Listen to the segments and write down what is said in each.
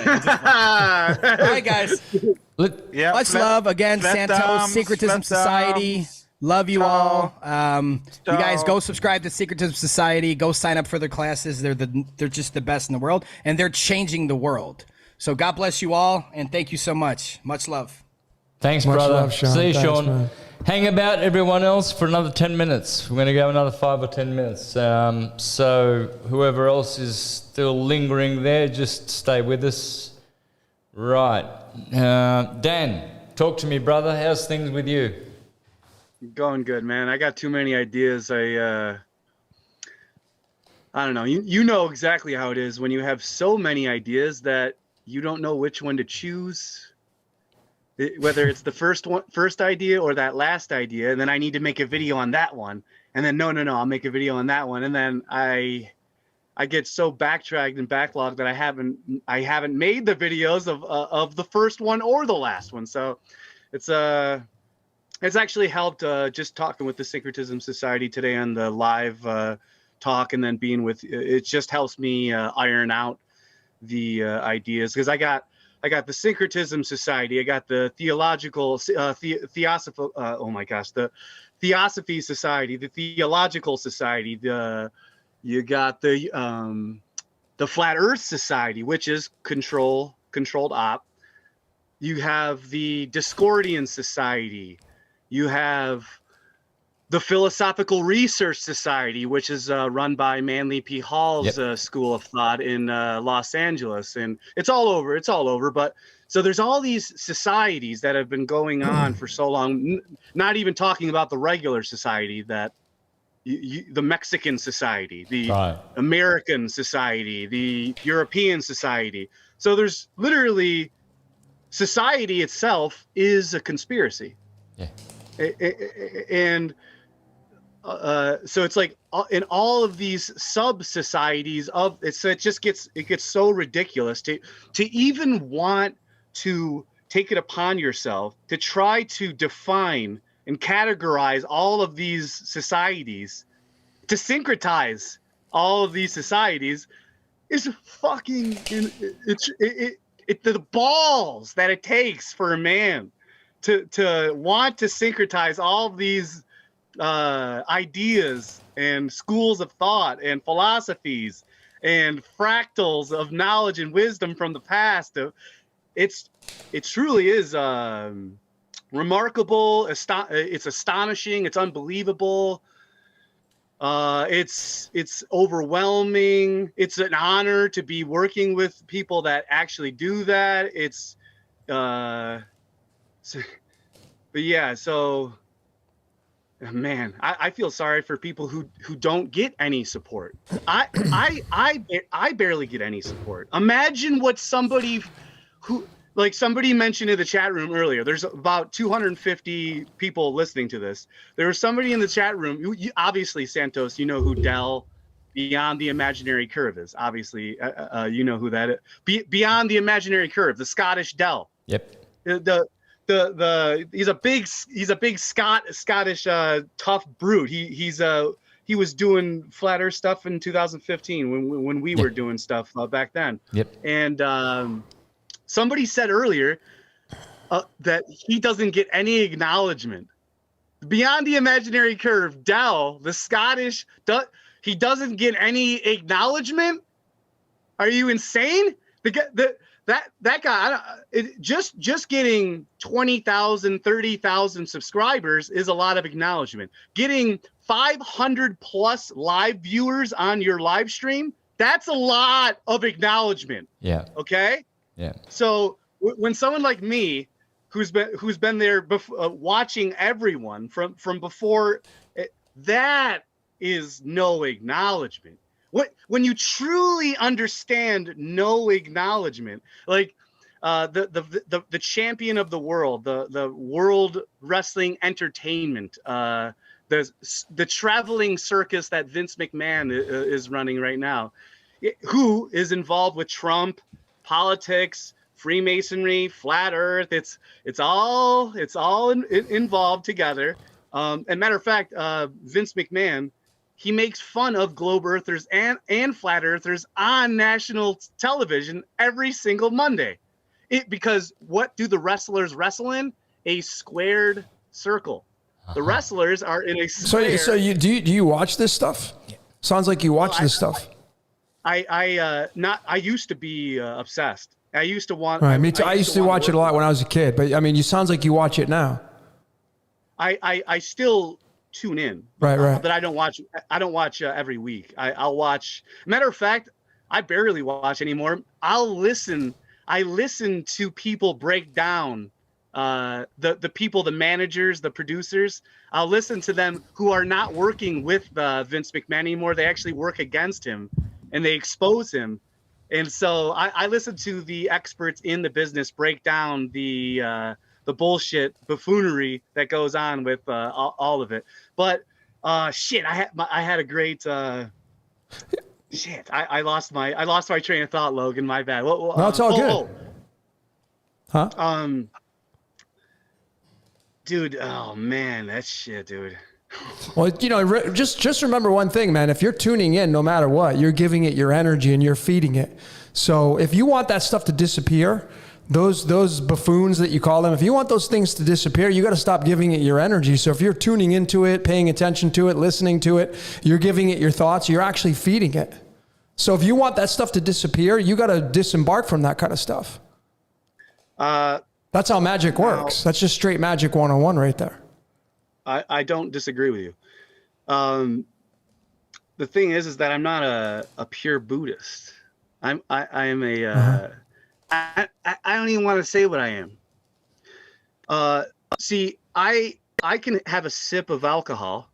playing. All right, guys. Yeah, Much love again, Santos Syncretism Society. Love you all. You guys go subscribe to Syncretism Society. Go sign up for their classes. They're just the best in the world, and they're changing the world. So God bless you all, and thank you so much. Much love. Thanks, Much brother. love, Sean. See you, Thanks, Sean. man. Hang about, everyone else, for another 10 minutes. We're going to go another 5 or 10 minutes. So whoever else is still lingering there, just stay with us. Right. Dan, talk to me, brother. How's things with you? Going good, man. I got too many ideas. I don't know. You know exactly how it is when you have so many ideas that you don't know which one to choose. Whether it's the first idea or that last idea, and then I need to make a video on that one, and then no, I'll make a video on that one, and then I get so backtracked and backlogged that I haven't made the videos of the first one or the last one. So it's actually helped just talking with the Syncretism Society today on the live talk, and then being with it just helps me iron out the ideas, because I got the Syncretism Society, I got the Theological the Theosophy Society, the Theological Society, you got the Flat Earth Society, which is controlled op. You have the Discordian Society. You have the Philosophical Research Society, which is run by Manly P. Hall's School of Thought in Los Angeles, and it's all over. But so there's all these societies that have been going on for so long. Not even talking about the regular society, that the Mexican Society, the American Society, the European Society. So there's literally society itself is a conspiracy. Yeah. And so it's like in all of these sub societies it gets so ridiculous to even want to take it upon yourself to try to define and categorize all of these societies, to syncretize all of these societies, is fucking the balls that it takes for a man to want to syncretize all of these ideas and schools of thought and philosophies and fractals of knowledge and wisdom from the past. It truly is remarkable. It's astonishing. It's unbelievable. It's overwhelming. It's an honor to be working with people that actually do that. But yeah, so man, I feel sorry for people who don't get any support. I barely get any support. Imagine what somebody mentioned in the chat room earlier. There's about 250 people listening to this. There was somebody in the chat room. Obviously, Santos, you know who Del Beyond the Imaginary Curve is. Obviously, you know who that is. Beyond the Imaginary Curve, the Scottish Del. Yep. He's a big Scottish tough brute. He was doing flat earth stuff in 2015 when we were doing stuff back then. Yep. And somebody said earlier that he doesn't get any acknowledgement. Beyond the Imaginary Curve, Del, the Scottish, he doesn't get any acknowledgement. Are you insane? That guy, just getting 20,000, 30,000 subscribers is a lot of acknowledgement. Getting 500 plus live viewers on your live stream, that's a lot of acknowledgement. Yeah. Okay. Yeah. So when someone like me, who's been there watching everyone from before, that is no acknowledgement. When you truly understand no acknowledgement, like the champion of the world, the World Wrestling Entertainment, the traveling circus that Vince McMahon is running right now, who is involved with Trump, politics, Freemasonry, flat Earth. It's all involved together. And matter of fact, Vince McMahon, he makes fun of globe earthers and flat earthers on national television every single Monday. Because what do the wrestlers wrestle in? A squared circle. The wrestlers are in a square. So do you watch this stuff? Sounds like you watch this stuff. I used to be obsessed. I used to want. Right, me too. I used to watch it a lot when I was a kid, but I mean, you sounds like you watch it now. I still tune in. Right. But I don't watch. I don't watch every week. I'll watch. Matter of fact, I barely watch anymore. I'll listen. I listen to people break down the people, the managers, the producers. I'll listen to them who are not working with Vince McMahon anymore. They actually work against him, and they expose him. And so I listen to the experts in the business break down the bullshit buffoonery that goes on with all of it. But shit, I had a great shit. I lost my train of thought, Logan. My bad. No, it's all good. Huh? Dude. Oh man, that shit, dude. Well, you know, just remember one thing, man. If you're tuning in, no matter what, you're giving it your energy and you're feeding it. So if you want that stuff to disappear, those buffoons that you call them, if you want those things to disappear, you got to stop giving it your energy. So if you're tuning into it, paying attention to it, listening to it, you're giving it your thoughts, you're actually feeding it. So if you want that stuff to disappear, you got to disembark from that kind of stuff. That's how magic works. That's just straight magic 101 right there. I don't disagree with you. The thing is that I'm not a pure Buddhist. I am a I don't even want to say what I am. See, I can have a sip of alcohol.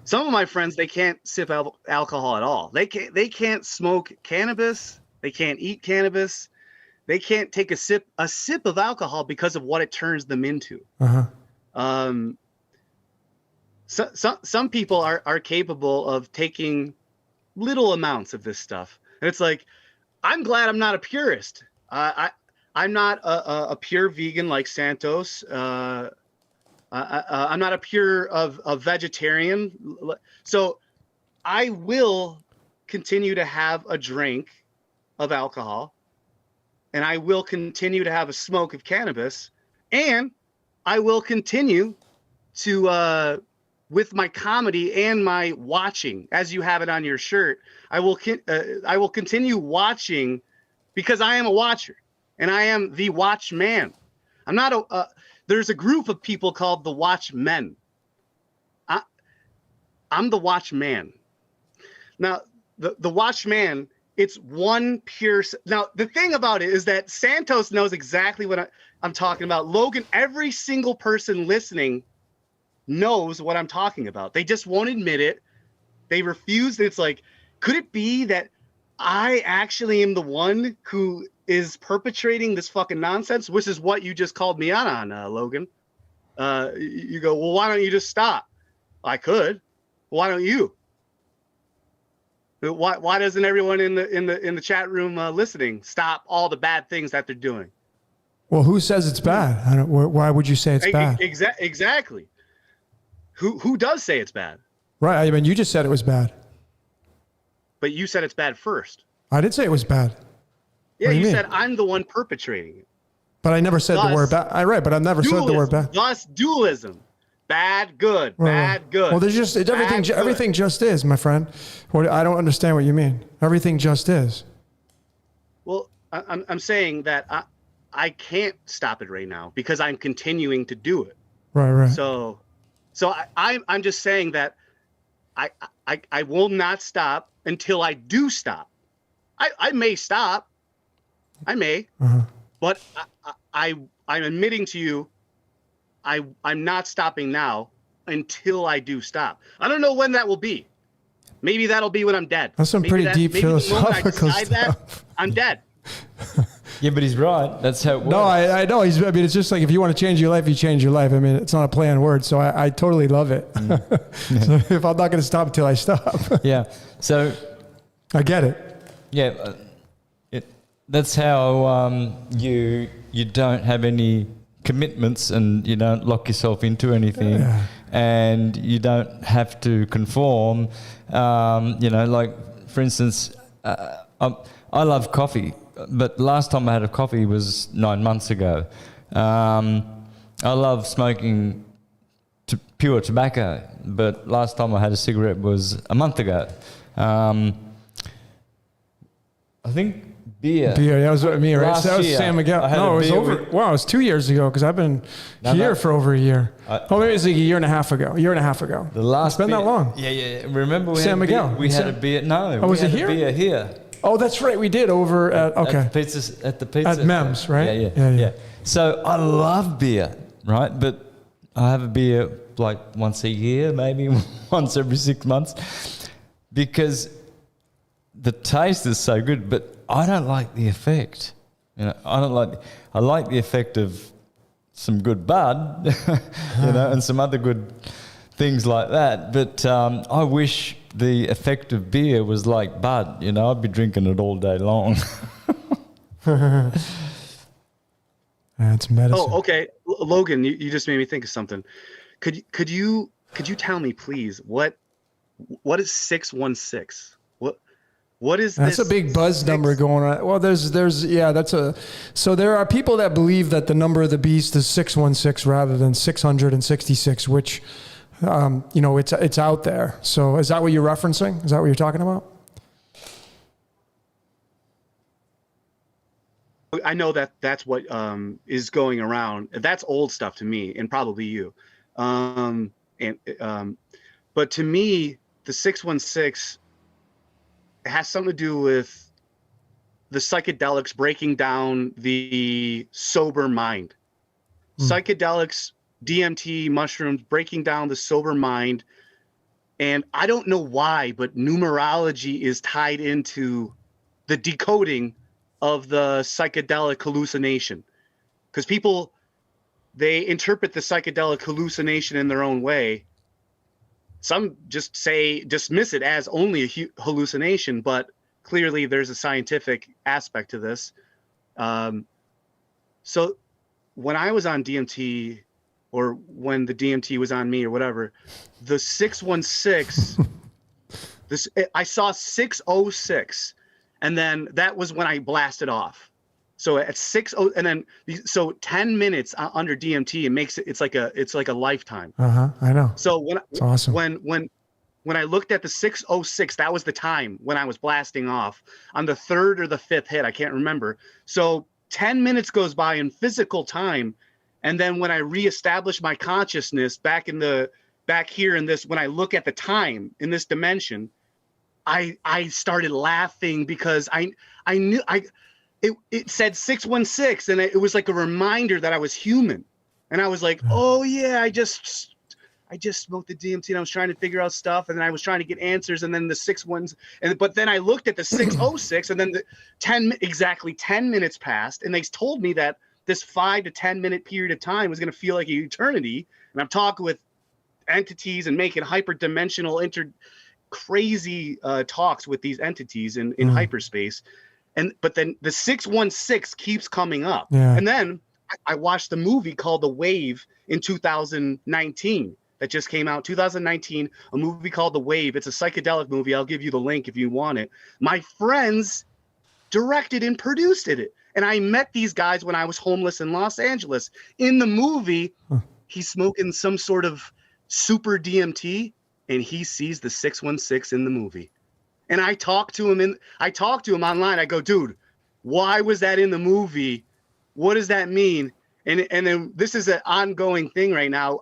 Some of my friends, they can't sip alcohol at all. They can't smoke cannabis. They can't eat cannabis. They can't take a sip of alcohol because of what it turns them into. Some people are capable of taking little amounts of this stuff. And it's like, I'm glad I'm not a purist. I'm not a pure vegan like Santos. I'm not a pure of vegetarian. So I will continue to have a drink of alcohol, and I will continue to have a smoke of cannabis, and I will continue to with my comedy and my watching, as you have it on your shirt. I will continue watching because I am a watcher and I am the watchman. I'm not there's a group of people called the watchmen. I'm the watchman. Now, the watchman, it's one pure. Now, the thing about it is that Santos knows exactly what I'm talking about. Logan, every single person listening knows what I'm talking about. They just won't admit it. They refuse. It's like, could it be that I actually am the one who is perpetrating this fucking nonsense, which is what you just called me out on, Logan? You go, well, why don't you just stop? I could. Why don't you? Why doesn't everyone in the chat room listening stop all the bad things that they're doing? Well, who says it's bad? Why would you say it's bad? Exactly. Who does say it's bad? Right. I mean, you just said it was bad. But you said it's bad first. I did say it was bad. Yeah, you said I'm the one perpetrating it. But I never said the word bad. Right, but I've never said the word bad. Thus, dualism. Bad, good. Right. Bad, good. Well, there's just everything just is, my friend. I don't understand what you mean. Everything just is. Well, I'm saying that I can't stop it right now because I'm continuing to do it. Right. So I'm just saying that I will not stop until I do stop. I may stop. I may. But I'm admitting to you, I'm not stopping now until I do stop. I don't know when that will be. Maybe that'll be when I'm dead. That's some pretty deep philosophical stuff. I'm dead. Yeah, but he's right. That's how it works. No, I know. I mean, it's just like if you want to change your life, you change your life. I mean, it's not a play on words. So I totally love it. So if I'm not going to stop until I stop. Yeah. So I get it. Yeah. That's how you don't have any commitments and you don't lock yourself into anything. and you don't have to conform. Like for instance, I love coffee, but last time I had a coffee was 9 months ago. I love smoking pure tobacco, but last time I had a cigarette was a month ago. I think beer. Beer, that was me, right? Last That was year, San Miguel. I had No, a it was beer over. with- Wow, it was 2 years ago because I've been here for over a year. Maybe it was like a year and a half ago. The last It's been beer, that long. Yeah. Remember we San had Miguel. Beer, we had a beer. No, was we it had here? a beer here. Oh, that's right. We did over at At the pizza. At Mems, right? Yeah. So I love beer, right? But I have a beer like once a year, maybe once every 6 months, because the taste is so good. But I don't like the effect. I like the effect of some good bud, and some other good things like that. But I wish the effect of beer was like bud. I'd be drinking it all day long. That's medicine. Oh, okay, Logan, you just made me think of something. Could you tell me, please, what is 616? What is that's this? a big buzz number going on. Well, so there are people that believe that the number of the beast is 616 rather than 666, which, it's out there. So is that what you're referencing? Is that what you're talking about? I know that's what is going around. That's old stuff to me, and probably you. But to me, the 616 has something to do with the psychedelics breaking down the sober mind. Psychedelics, DMT, mushrooms breaking down the sober mind. And I don't know why, but numerology is tied into the decoding of the psychedelic hallucination. Because people, they interpret the psychedelic hallucination in their own way. Some just dismiss it as only a hallucination, but clearly there's a scientific aspect to this. So when I was on DMT, or when the DMT was on me or whatever, the 616, I saw 606, and then that was when I blasted off. So at 60, and then so 10 minutes under DMT, it makes it's like a lifetime. I know. So it's awesome. When I looked at the 606, that was the time when I was blasting off on the third or the fifth hit. I can't remember. So 10 minutes goes by in physical time. And then when I reestablish my consciousness back here in this, when I look at the time in this dimension, I started laughing because I knew it said 616, and it was like a reminder that I was human. And I was like, oh yeah, I just smoked the DMT and I was trying to figure out stuff, and then I was trying to get answers, and then the 61s, but then I looked at the 606, and then exactly 10 minutes passed, and they told me that this 5 to 10 minute period of time was going to feel like an eternity. And I'm talking with entities and making hyperdimensional crazy talks with these entities in hyperspace. But then the 616 keeps coming up. Yeah. And then I watched the movie called The Wave in 2019 that just came out. 2019, a movie called The Wave. It's a psychedelic movie. I'll give you the link if you want it. My friends directed and produced it. And I met these guys when I was homeless in Los Angeles. In the movie, he's smoking some sort of super DMT, and he sees the 616 in the movie. And I talked to him online. I go, dude, why was that in the movie? What does that mean? And then this is an ongoing thing right now.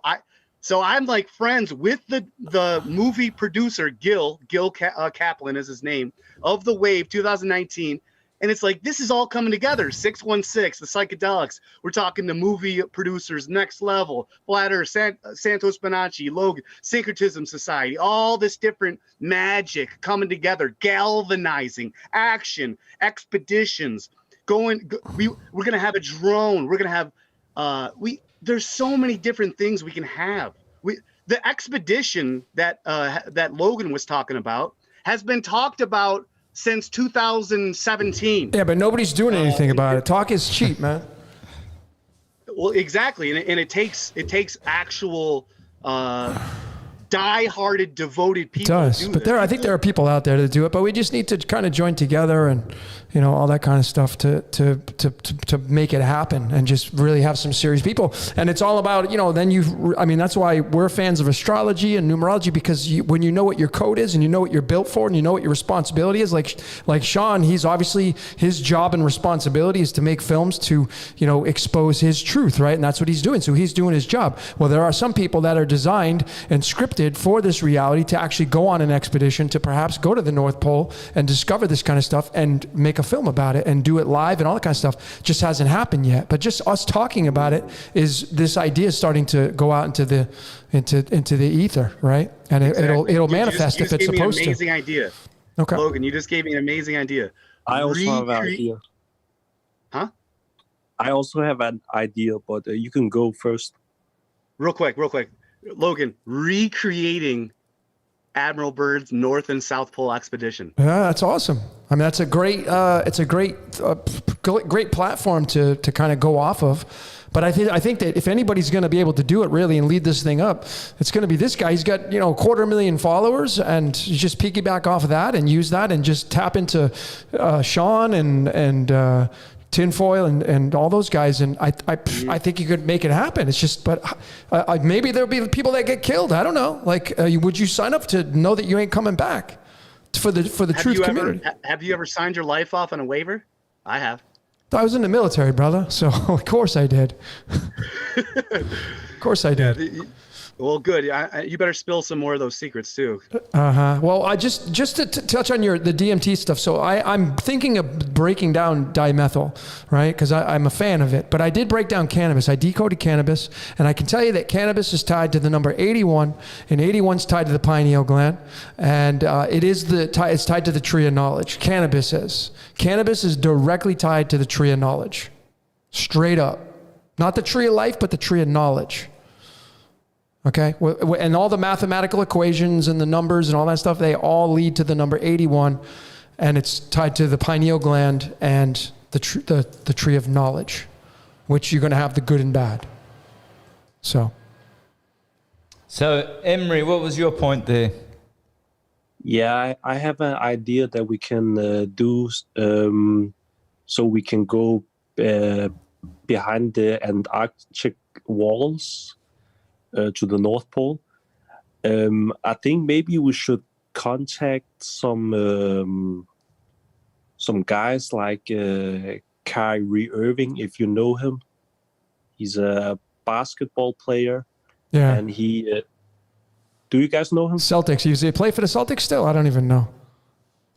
So I'm like friends with the movie producer, Gil Kaplan is his name, of The Wave 2019. And it's like, this is all coming together. 616, the psychedelics. We're talking to movie producers, Next Level, Flat Earth, Santos Bonacci, Logan, Syncretism Society, all this different magic coming together, galvanizing, action, expeditions, we're going to have a drone. We're going to have, there's so many different things we can have. The expedition that Logan was talking about has been talked about since 2017. Yeah, but nobody's doing anything about it. Talk is cheap, man. Well, exactly, and it takes actual die-hearted, devoted people. It does, do but this. I think there are people out there that do it, but we just need to kind of join together and, you know, all that kind of stuff to make it happen and just really have some serious people. And it's all about, you know, then I mean, that's why we're fans of astrology and numerology, because when you know what your code is and you know what you're built for and you know what your responsibility is, like Sean, he's obviously, his job and responsibility is to make films to, you know, expose his truth, right? And that's what he's doing. So he's doing his job. Well, there are some people that are designed and scripted for this reality to actually go on an expedition to perhaps go to the North Pole and discover this kind of stuff and make a film about it and do it live and all that kind of stuff. Just hasn't happened yet. But just us talking about it is, this idea is starting to go out into the ether, right? And Exactly. it'll manifest if it's supposed to. You just gave me an amazing idea. Okay. Logan, you just gave me an amazing idea. I also have an idea. Huh? I also have an idea, but you can go first. Real quick. Logan, recreating Admiral Byrd's North and South Pole expedition. Yeah, that's awesome. I mean, that's a great, it's a great platform to kind of go off of. But I think that if anybody's going to be able to do it really and lead this thing up, it's going to be this guy. He's got, you know, 250,000 followers, and you just piggyback off of that and use that and just tap into Sean and Tinfoil and all those guys, and I think you could make it happen. It's just, but maybe there'll be people that get killed. I don't know. Like, would you sign up to know that you ain't coming back for the truth community? Have you ever signed your life off on a waiver? I have. I was in the military, brother. So of course I did. Of course I did. Well, good. You better spill some more of those secrets too. Well, I just to touch on the DMT stuff. So I'm thinking of breaking down dimethyl, right? Because I'm a fan of it. But I did break down cannabis. I decoded cannabis, and I can tell you that cannabis is tied to the number 81, and 81's tied to the pineal gland, and it's tied to the tree of knowledge. Cannabis is directly tied to the tree of knowledge, straight up. Not the tree of life, but the tree of knowledge. Okay, and all the mathematical equations and the numbers and all that stuff, they all lead to the number 81, and it's tied to the pineal gland and the tree of knowledge, which you're going to have the good and bad. So Emery, what was your point there? Yeah, I have an idea that we can do, so we can go behind the Antarctic walls. To the North Pole. I think maybe we should contact some guys like Kyrie Irving, if you know him. He's a basketball player. Yeah. And he, do you guys know him? Celtics. Does he play for the Celtics still? I don't even know.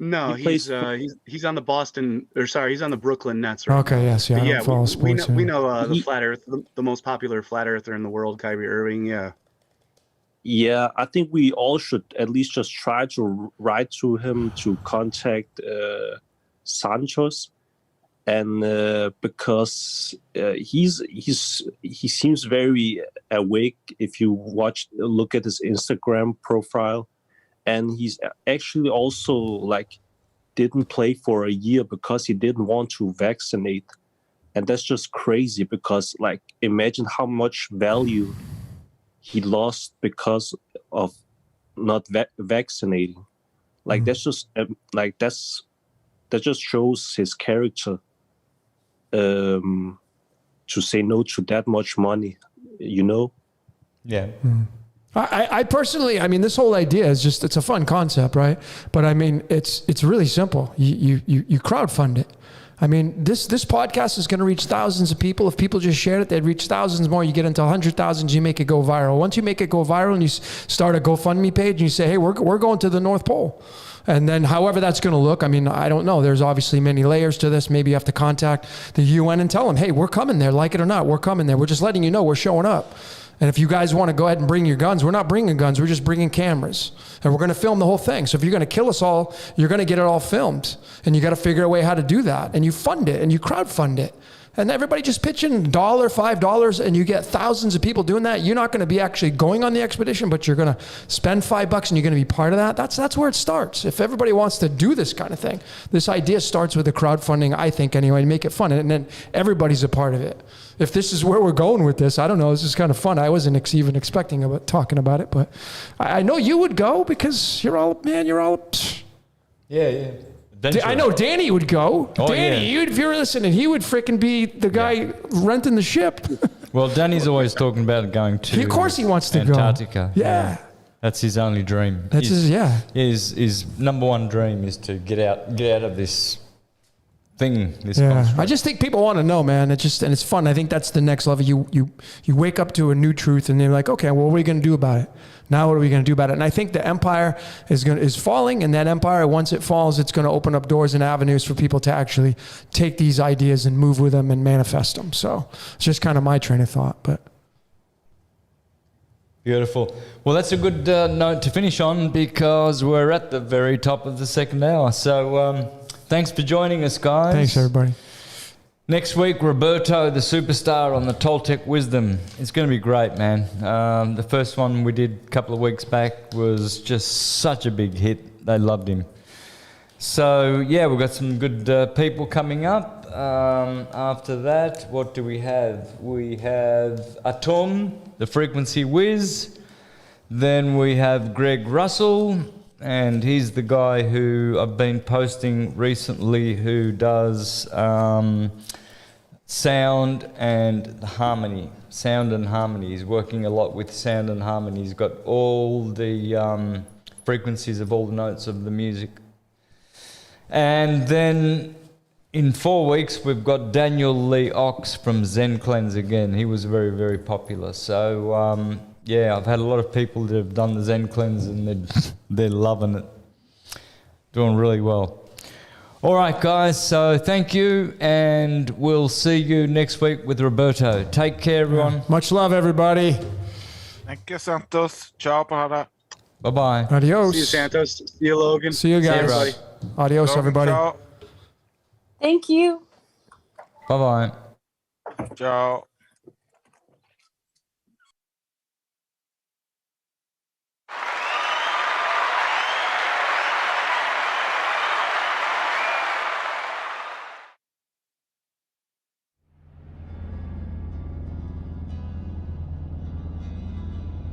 No, he's on the he's on the Brooklyn Nets right Okay, now. yes, yeah. I don't follow sports. We know the flat Earth, the most popular flat earther in the world, Kyrie Irving. Yeah. Yeah, I think we all should at least just try to write to him to contact Santos, and because he seems very awake if you look at his Instagram profile. And he's actually also like didn't play for a year because he didn't want to vaccinate. And that's just crazy because like imagine how much value he lost because of not vaccinating. Like that's just that just shows his character to say no to that much money, you know? Yeah. I personally, I mean, this whole idea is just, it's a fun concept, right? But I mean, it's really simple. You crowdfund it. I mean, this podcast is going to reach thousands of people. If people just shared it, they'd reach thousands more. You get into 100,000, you make it go viral. Once you make it go viral and you start a GoFundMe page and you say, hey, we're going to the North Pole. And then however that's going to look, I mean, I don't know. There's obviously many layers to this. Maybe you have to contact the UN and tell them, hey, we're coming there, like it or not. We're coming there. We're just letting you know we're showing up. And if you guys want to go ahead and bring your guns, we're not bringing guns. We're just bringing cameras. And we're going to film the whole thing. So if you're going to kill us all, you're going to get it all filmed. And you got to figure a way how to do that. And you fund it and you crowdfund it. and everybody just pitch in $1, $5, and you get thousands of people doing that. You're not going to be actually going on the expedition, but you're going to spend $5 and you're going to be part of that. That's where it starts. If everybody wants to do this kind of thing, this idea starts with the crowdfunding, I think, anyway, to make it fun, and then everybody's a part of it. If this is where we're going with this, I don't know. This is kind of fun. I wasn't even expecting about talking about it, but I know you would go because you're all. Yeah. I know Danny would go. Oh, Danny, yeah. if you're listening, he would freaking be the guy renting the ship. Well, Danny's always talking about going to. Of course he wants to Antarctica. go. Yeah. That's his only dream. That's His number one dream is to get out of this thing. I just think people want to know, man. And it's fun. I think that's the next level. You wake up to a new truth, and they're like, okay, well, what are we going to do about it? Now, what are we going to do about it? And I think the empire is falling, and that empire, once it falls, it's going to open up doors and avenues for people to actually take these ideas and move with them and manifest them. So it's just kind of my train of thought. But beautiful. Well, that's a good note to finish on because we're at the very top of the second hour. So thanks for joining us, guys. Thanks, everybody. Next week, Roberto, the superstar on the Toltec Wisdom. It's going to be great, man. The first one we did a couple of weeks back was just such a big hit. They loved him. So, yeah, we've got some good people coming up. After that, what do we have? We have Atom, the Frequency Whiz. Then we have Greg Russell, and he's the guy who I've been posting recently who does sound and harmony. Sound and harmony. He's working a lot with sound and harmony. He's got all the frequencies of all the notes of the music. And then in 4 weeks, we've got Daniel Lee Ox from Zen Cleanse again. He was very, very popular. So, yeah, I've had a lot of people that have done the Zen Cleanse and they're loving it. Doing really well. All right, guys, so thank you, and we'll see you next week with Roberto. Take care, everyone. Much love, everybody. Thank you, Santos. Ciao, Para. Bye-bye. Adios. See you, Santos. See you, Logan. See you guys. everybody. Adios, Logan, everybody. Ciao. Thank you. Bye-bye. Ciao.